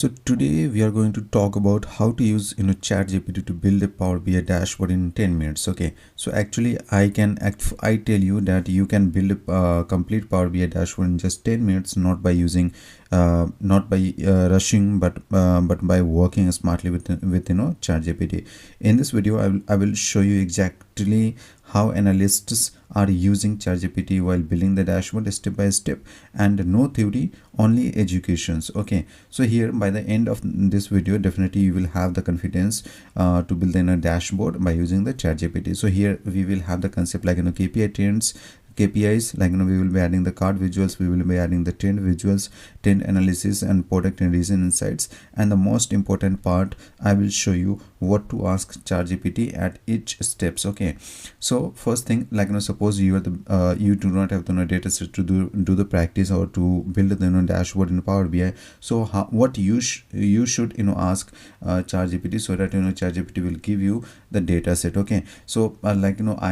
So today we are going to talk about how to use ChatGPT to build a Power BI dashboard in 10 minutes. Okay, so actually I tell you that you can build a complete Power BI dashboard in just 10 minutes, not by using not by rushing, but by working smartly with ChatGPT. In this video I will show you exactly how analysts are using ChatGPT while building the dashboard step by step, and no theory, only educations. Okay, so here by the end of this video definitely you will have the confidence to build a dashboard by using the ChatGPT. So here we will have the concept like KPI trends, KPIs, like we will be adding the card visuals, we will be adding the trend visuals, trend analysis, and product and reason insights. And the most important part, I will show you what to ask ChatGPT at each steps. Okay, so first thing, like suppose you are the you do not have the data set to do the practice or to build the dashboard in Power BI. So what you should ask ChatGPT, so that ChatGPT will give you the data set. Okay, so I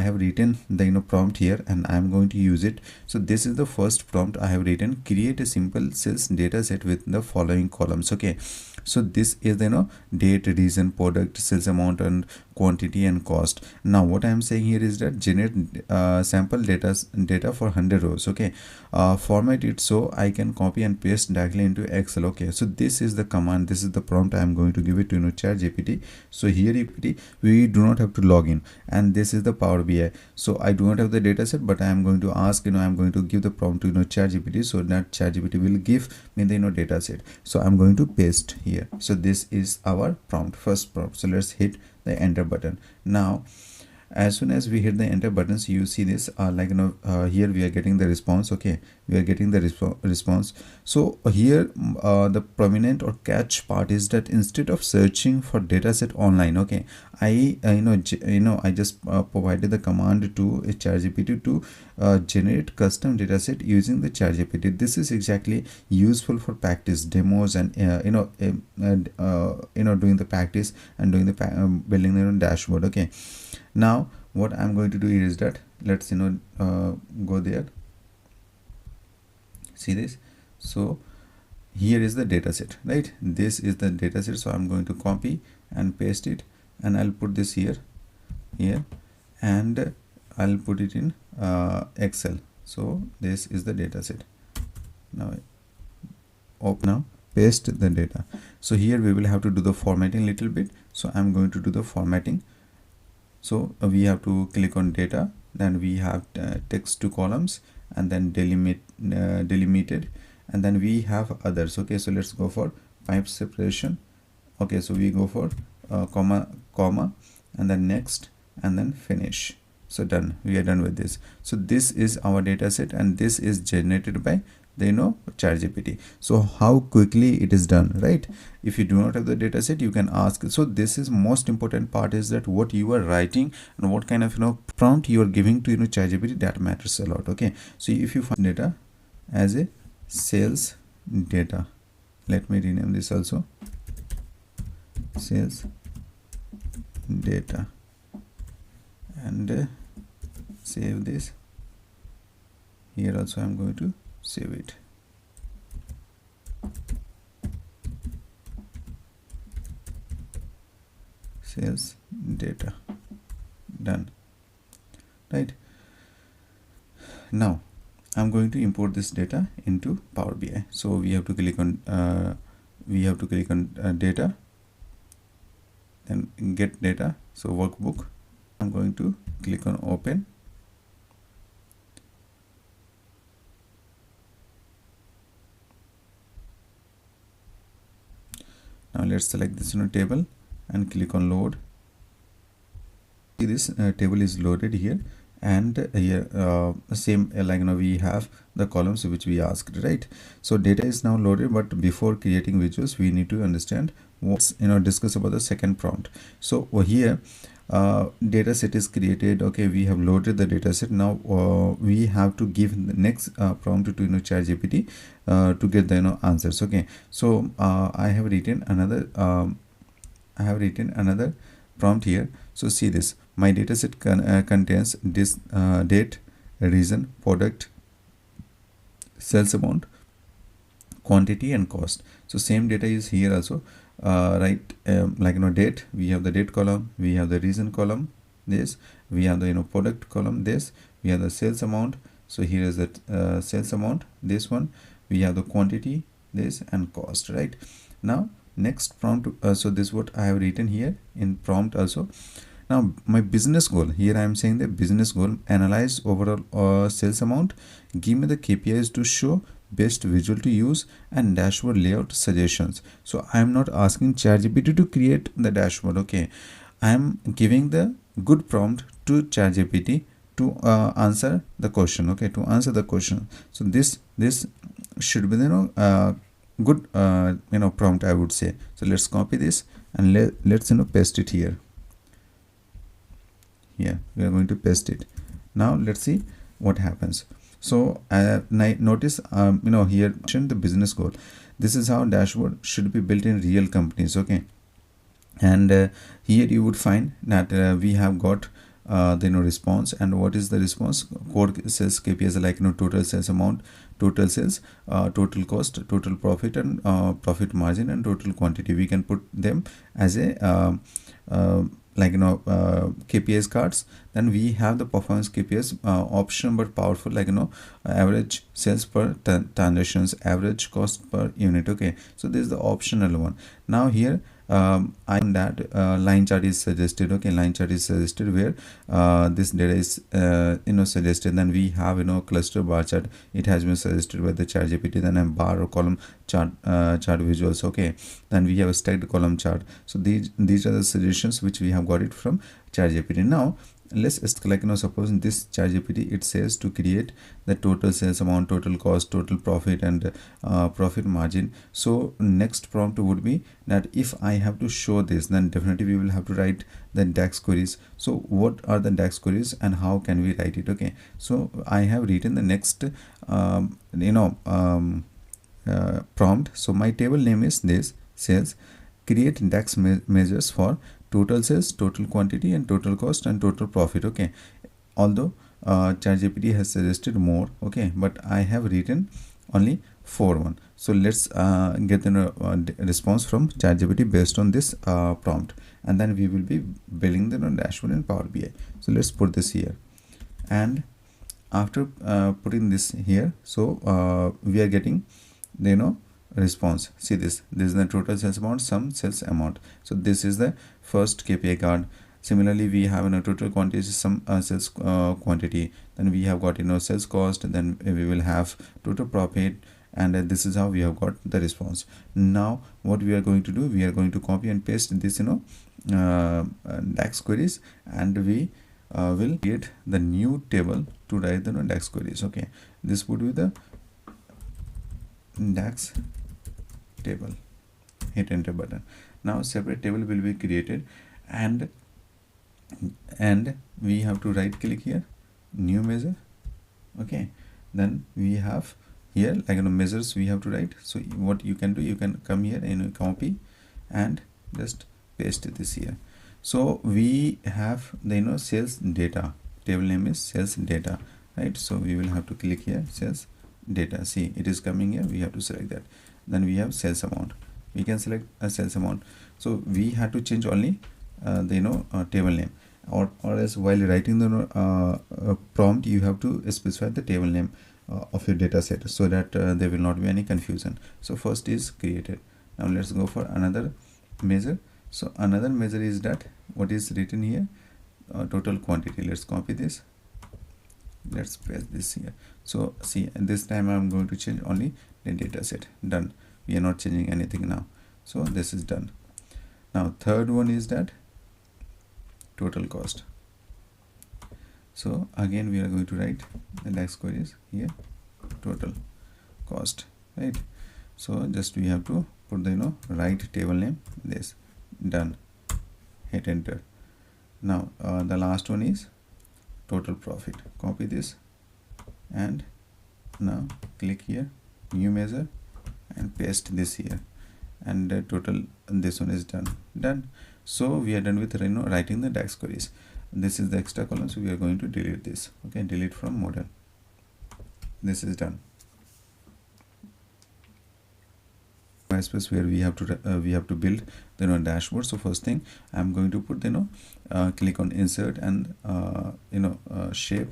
have written the prompt here and I am going to use it. So this is the first prompt I have written: create a simple sales data set with the following columns. Okay, so this is the date, reason, product, sales amount, and quantity and cost. Now what I am saying here is that generate sample data for 100 rows. Okay, format it so I can copy and paste directly into Excel. Okay, so this is the command, this is the prompt I am going to give it to ChatGPT. So here we do not have to log in, and this is the Power BI. So I do not have the data set, but I am going to ask I am going to give the prompt to ChatGPT, so that ChatGPT will give me the data set. So I'm going to paste here. So this is our prompt, first prompt. So let's hit the enter button. Now as soon as we hit the enter button, so you see this here we are getting the response. Okay, we are getting the response. So here the prominent or catch part is that instead of searching for dataset online, okay, I I just provided the command to ChatGPT to generate custom dataset using the ChatGPT. This is exactly useful for practice demos and doing the practice and doing the building the dashboard. Okay, now what I'm going to do is that let's go there, see this. So here is the data set, right? This is the data set. So I'm going to copy and paste it, and I'll put this here, and I'll put it in Excel. So this is the data set. Now paste the data. So here we will have to do the formatting little bit. So I'm going to do the formatting. So we have to click on data, then we have text to columns, and then delimited, and then we have others. Okay, so let's go for pipe separation. Okay, so we go for comma, and then next, and then finish. So done, we are done with this. So this is our data set, and this is generated by the ChatGPT. So how quickly it is done, right? If you do not have the data set, you can ask. So this is most important part, is that what you are writing and what kind of prompt you are giving to ChatGPT, that matters a lot. Okay, so if you find data as a sales data, let me rename this also, sales data, and save this. Here also I'm going to save it. Sales data, done, right? Now I'm going to import this data into Power BI. So we have to click on data, then get data. So workbook, I'm going to click on open. Now let's select this table and click on load. See, this table is loaded here, and here same we have the columns which we asked, right? So data is now loaded, but before creating visuals we need to understand what's discuss about the second prompt. So here data set is created. Okay, we have loaded the data set. Now we have to give the next prompt to ChatGPT to get the answers. Okay, so I have written another prompt here. So see this, my dataset contains this date, reason, product, sales amount, quantity, and cost. So same data is here also, right? Like date, we have the date column, we have the reason column, this, we have the product column, this, we have the sales amount. So here is the sales amount, this one, we have the quantity, this, and cost, right? Now next prompt, so this is what I have written here in prompt also. Now my business goal, here I am saying the business goal, analyze overall sales amount, give me the KPIs to show, best visual to use, and dashboard layout suggestions. So I am not asking ChatGPT to create the dashboard, okay? I am giving the good prompt to ChatGPT to answer the question, okay? To answer the question. So this should be good prompt, I would say. So let's copy this and let's paste it here. Here we are going to paste it. Now let's see what happens. So notice here the business goal. This is how dashboard should be built in real companies, okay? And here you would find that we have got the response. And what is the response? Core sales KPIs like total sales amount, total sales, total cost, total profit, and profit margin, and total quantity. We can put them as a KPIs cards. Then we have the performance KPIs, optional but powerful, like average sales per transactions, average cost per unit, okay? So this is the optional one. Now here I that line chart is suggested, okay? Line chart is suggested where this data is suggested. Then we have cluster bar chart, it has been suggested by the ChatGPT. Then a bar or column chart visuals, okay? Then we have a stacked column chart. So these are the suggestions which we have got it from ChatGPT. Now let's suppose in this ChatGPT it says to create the total sales amount, total cost, total profit, and profit margin. So next prompt would be that if I have to show this, then definitely we will have to write the DAX queries. So what are the DAX queries and how can we write it, okay? So I have written the next prompt. So my table name is this, sales, create DAX measures for total sales, total quantity, and total cost, and total profit, okay? Although ChatGPT has suggested more, okay, but I have written only 4 So let's get the response from ChatGPT based on this prompt, and then we will be building the dashboard in Power BI. So let's put this here, and after putting this here, so we are getting the response. See this is the total sales amount, sum sales amount. So this is the first KPI card. Similarly, we have total quantity, some sales quantity. Then we have got sales cost. Then we will have total profit, and this is how we have got the response. Now what we are going to do, we are going to copy and paste this DAX queries, and we will create the new table to write the DAX queries, okay? This would be the DAX table. Hit enter button. Now separate table will be created, and we have to right click here, new measure, okay? Then we have here measures we have to write. So what you can do, you can come here and copy and just paste this here. So we have the sales data, table name is sales data, right? So we will have to click here, sales data. See, it is coming here, we have to select that. Then we have sales amount, we can select a sales amount. So we had to change only the table name, or else while writing the prompt you have to specify the table name of your data set, so that there will not be any confusion. So first is created. Now let's go for another measure. So another measure is that what is written here, total quantity. Let's copy this, let's paste this here. So see, this time I'm going to change only the data set. Done. We are not changing anything now. So this is done. Now third one is that total cost. So again we are going to write the DAX queries here, total cost, right? So just we have to put the right table name, this. Done. Hit enter. Now the last one is total profit. Copy this, and now click here, new measure, and paste this here, and total, this one is done. So we are done with writing the DAX queries. This is the extra column, so we are going to delete this, okay? Delete from model. This is done. space where we have to build a dashboard. So first thing I'm going to put click on insert and shape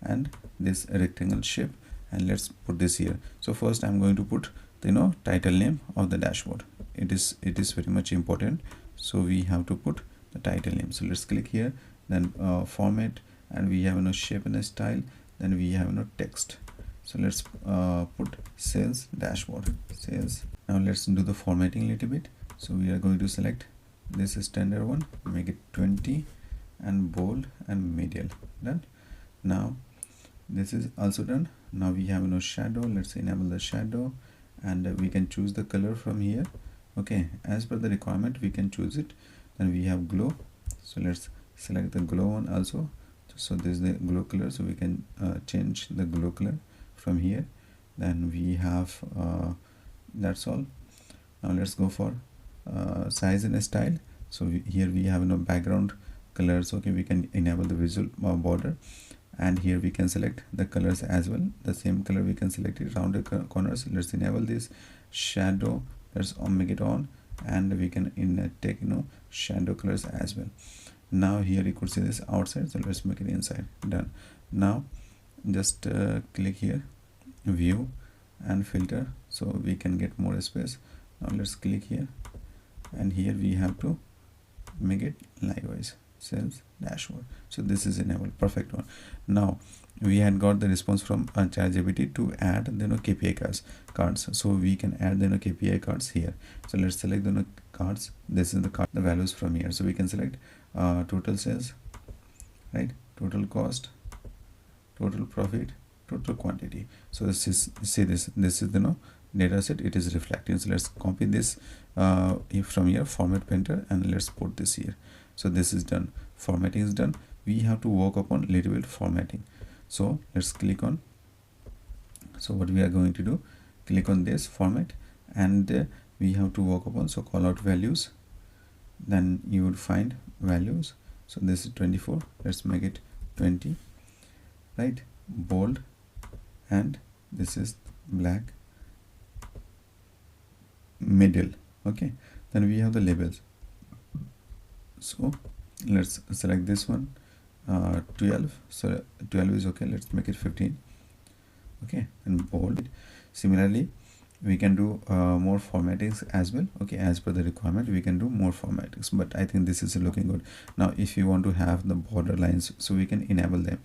and this rectangle shape, and let's put this here. So first I'm going to put title name of the dashboard. It is very much important, so we have to put the title name. So let's click here, then format, and we have shape and style, then we have text. So let's put sales dashboard, sales. Now let's do the formatting a little bit. So we are going to select this standard one, make it 20 and bold and medial. Done. Now this is also done. Now we have shadow. Let's enable the shadow, and we can choose the color from here. Okay, as per the requirement we can choose it. Then we have glow, so let's select the glow one also. So this is the glow color, so we can change the glow color from here. Then we have that's all. Now let's go for size and style. So here we have background colors. Okay, we can enable the visual border, and here we can select the colors as well. The same color we can select it, rounded corners. Let's enable this shadow. Let's make it on, and we can take shadow colors as well. Now here you could see this outside, so let's make it inside. Done. Now just click here, view and filter, so we can get more space. Now let's click here, and here we have to make it likewise sales dashboard. So this is enabled, perfect one. Now we had got the response from ChatGPT to add KPI cards. So we can add KPI cards here. So let's select the cards. This is the values from here. So we can select total sales, right, total cost, total profit, total quantity. So this is, see this is the data set, it is reflecting. So let's copy this from here, format painter, and let's put this here. So this is done, formatting is done. We have to work upon little bit formatting. So let's click on, so what we are going to do, click on this format, and we have to work upon, so call out values, then you would find values. So this is 24, let's make it 20, right, bold, and this is black, middle. Okay, then we have the labels. So let's select this one, 12. So 12 is okay, let's make it 15. Okay, and bold. Similarly we can do more formattings as well. Okay, as per the requirement we can do more formattings, but I think this is looking good. Now if you want to have the border lines, so we can enable them,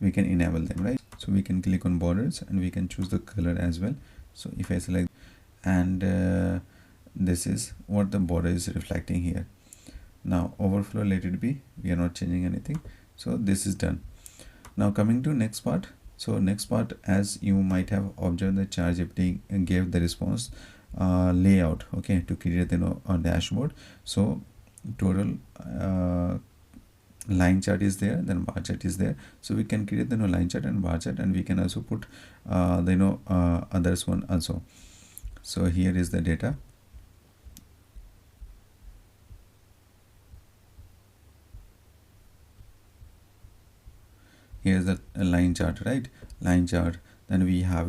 right? So we can click on borders, and we can choose the color as well. So if I select, and this is what the border is reflecting here. Now overflow, let it be, we are not changing anything. So this is done. Now coming to next part. So next part, as you might have observed, the ChatGPT gave the response layout, okay, to create a dashboard. So total line chart is there, then bar chart is there. So we can create the line chart and bar chart, and we can also put others one also. So here is the data. Here is the line chart, right, line chart. Then we have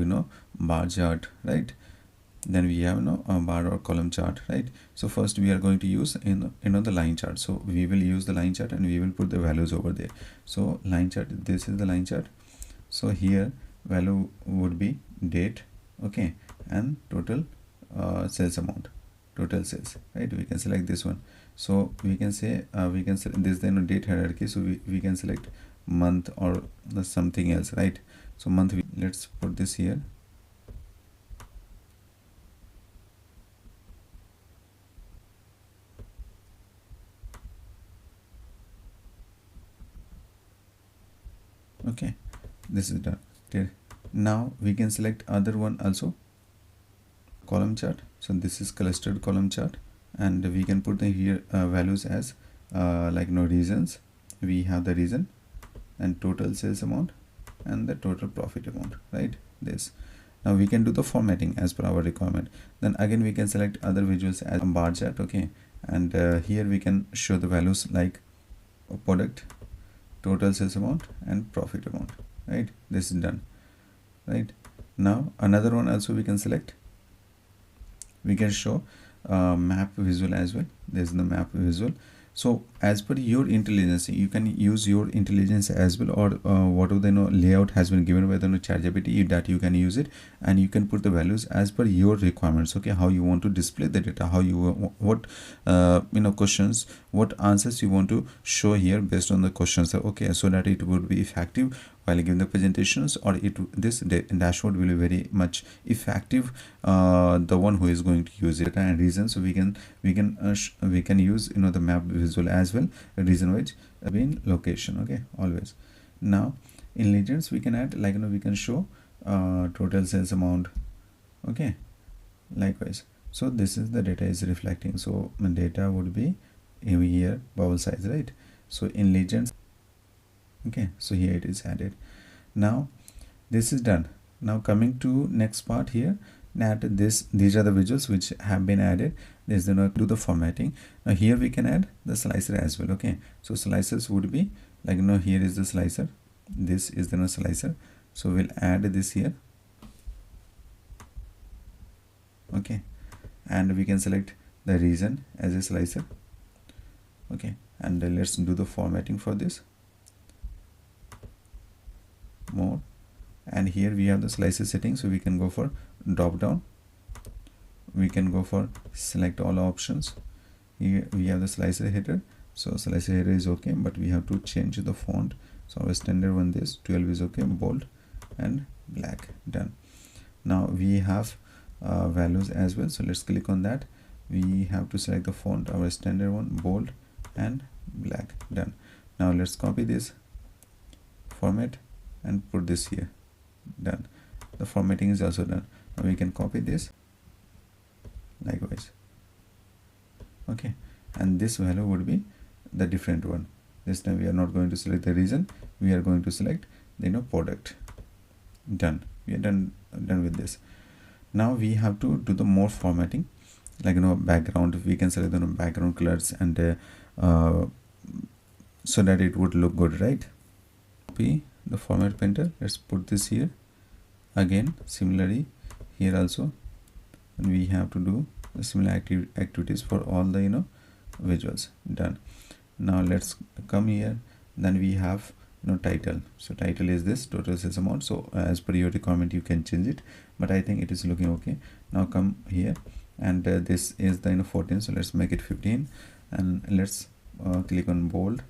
bar chart, right, then we have a bar or column chart, right. So first we are going to use the line chart. So we will use the line chart, and we will put the values over there. So line chart, this is the line chart. So here value would be date, okay, and total sales amount, total sales, right. We can select this one. So we can say we can select this date hierarchy. So we can select month or something else, right. So month, let's put this here. Okay, this is done. Okay, now we can select other one also, column chart. So this is clustered column chart, and we can put the here values as like reasons. We have the reason, and total sales amount, and the total profit amount, right. This. Now we can do the formatting as per our requirement. Then again we can select other visuals as a bar chart, okay, and here we can show the values like product, total sales amount, and profit amount, right. This is done, right. Now another one also we can select. we can show map visual as well. There's the map visual. So as per your intelligence, you can use your intelligence as well, or whatever the layout has been given by the ChatGPT, that you can use it, and you can put the values as per your requirements. Okay, how you want to display the data, how you what questions, what answers you want to show here based on the questions. Okay, so that it would be effective while giving the presentations, or this dashboard will be very much effective, the one who is going to use it. And reasons, so we can use the map visual as well, reason wise being location. Okay, always. Now in legends we can add, like we can show total sales amount. Okay, likewise. So this is the data is reflecting, so the data would be here bubble size, right? So in legends, okay, so here it is added. Now this is done. Now coming to next part here, that these are the visuals which have been added. There's do the formatting. Now here we can add the slicer as well. Okay, so slicers would be like here is the slicer, this is the slicer, so we'll add this here. Okay, and we can select the region as a slicer. Okay, and let's do the formatting for this. More, and here we have the slicer settings, so we can go for drop down, we can go for select all options. Here we have the slicer header, so slicer header is okay, but we have to change the font. So our standard one, this 12 is okay, bold and black. Done. Now we have values as well, so let's click on that. We have to select the font, our standard one, bold and black. Done. Now let's copy this, format, and put this here. Done. The formatting is also done. Now we can copy this likewise. Okay, and this value would be the different one. This time we are not going to select the region, we are going to select the product. Done. We are done with this. Now we have to do the more formatting, like background. We can select the background colors, and so that it would look good, right? Copy the format painter, let's put this here. Again similarly here also, and we have to do the similar activities for all the visuals. Done. Now let's come here, then we have title. So title is this total sales amount, so as per your requirement you can change it, but I think it is looking okay. Now come here, and this is the 14, so let's make it 15, and let's click on bold.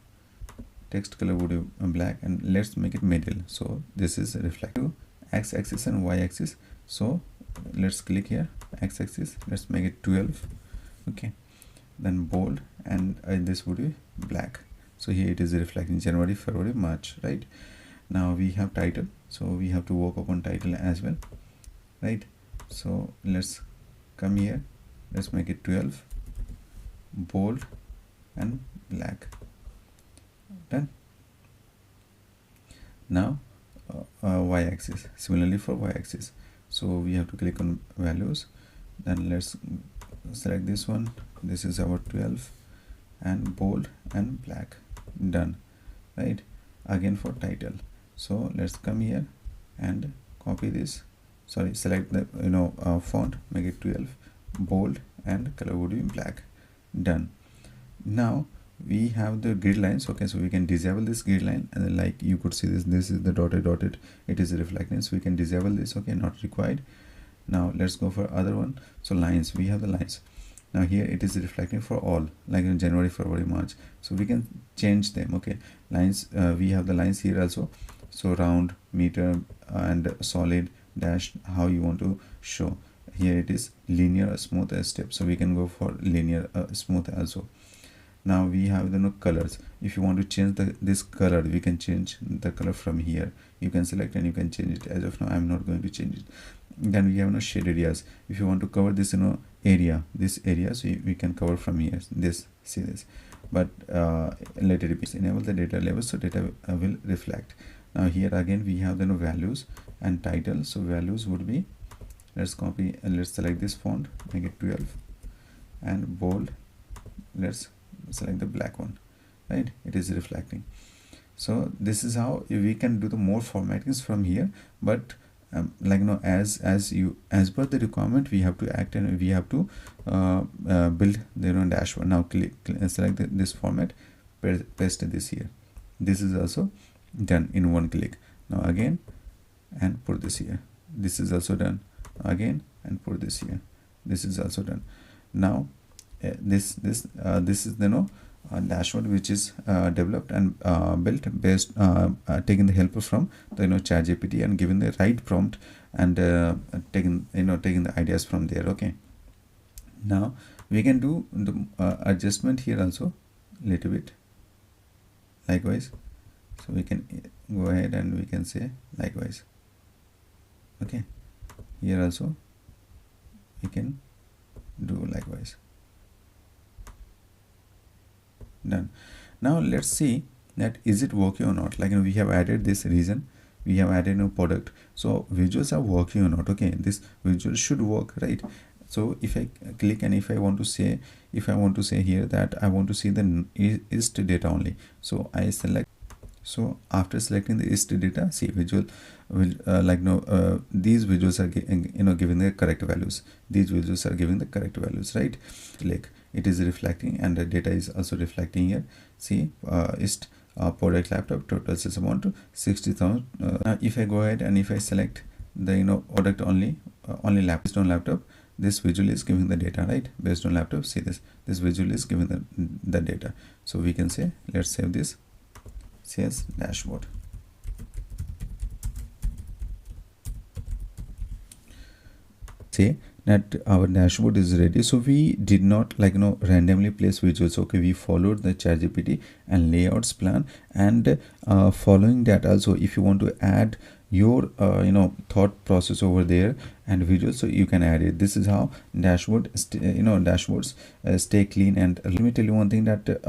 Text color would be black, and let's make it middle, so this is reflective x-axis and y-axis. So let's click here, x-axis, let's make it 12. Okay, then bold, and this would be black. So here it is reflecting January, February, March, right? Now we have title, so we have to work upon title as well, right? So let's come here, let's make it 12, bold and black. Done. Now y-axis, similarly for y-axis, so we have to click on values, then let's select this one, this is our 12, and bold and black. Done. Right? Again for title, so let's come here and copy this, sorry, select the font, make it 12, bold, and color would be black. Done. Now we have the grid lines. Okay, so we can disable this grid line, and then like you could see this is the dotted, it is reflecting, so we can disable this. Okay, not required. Now let's go for other one. So lines, we have the lines. Now here it is reflecting for all, like in January, February, March, so we can change them. Okay, lines, we have the lines here also, so round, meter, and solid, dash, how you want to show. Here it is linear, smooth, step, so we can go for linear, smooth also. Now we have the colors. If you want to change this color, we can change the color from here. You can select and you can change it. As of now, I'm not going to change it. Then we have shade areas. If you want to cover this area, so we can cover from here. This, see this. But later it enable the data level, so data will reflect. Now here again we have the values and title. So values would be, let's copy and let's select this font, make it 12, and bold. Let's select the black one, right? It is reflecting. So this is how we can do the more formattings from here, but like as per the requirement we have to act, and we have to build their own dashboard. Now select this format, paste this here. This is also done in one click. Now again, and put this here. This is also done. Again, and put this here. This is also done. Now this is dashboard which is developed and built based taking the help from the ChatGPT and given the right prompt, and taking the ideas from there. Okay, now we can do the adjustment here also little bit likewise. So we can go ahead and we can say likewise. Okay, here also we can do likewise. Done. Now let's see that is it working or not. Like we have added this region, we have added a product, so visuals are working or not. Okay, this visual should work, right? So if I click and if I want to say here that I want to see the ist data only, so I select. So after selecting the ist data, see visual will these visuals are giving the correct values. These visuals are giving the correct values, right? Click, it is reflecting, and the data is also reflecting here. See, ist product laptop total sales amount to 60,000. Now if I go ahead and if I select the product only laptop, based on laptop, this visual is giving the data, right? Based on laptop, see this visual is giving the data. So we can say, let's save this, sales dashboard. Say that our dashboard is ready. So we did not randomly place visuals. Okay, we followed the ChatGPT and layouts plan, and following that also, if you want to add your thought process over there and visuals, so you can add it. This is how dashboards stay clean. And let me tell you one thing, that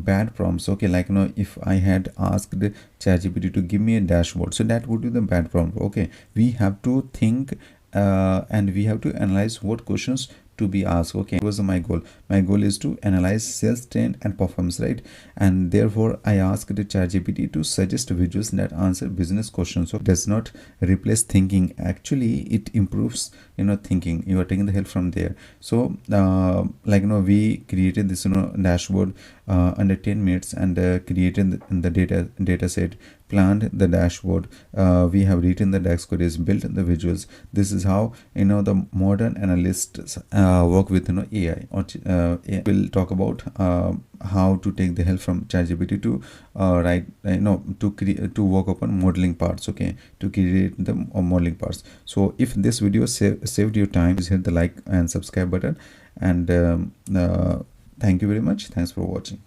bad prompts, okay, if I had asked ChatGPT to give me a dashboard, so that would be the bad prompt. Okay, we have to think and we have to analyze what questions to be asked. Okay, it was my goal is to analyze sales trend and performance, right? And therefore I asked the ChatGPT to suggest visuals that answer business questions. So it does not replace thinking, actually it improves thinking. You are taking the help from there. So we created this dashboard under 10 minutes, and created the data set, planned the dashboard, we have written the DAX queries, built the visuals. This is how the modern analysts work with AI. Or we'll talk about how to take the help from ChatGPT to write to work upon modeling parts. Okay, to create the modeling parts. So if this video saved your time, please hit the like and subscribe button, and thank you very much. Thanks for watching.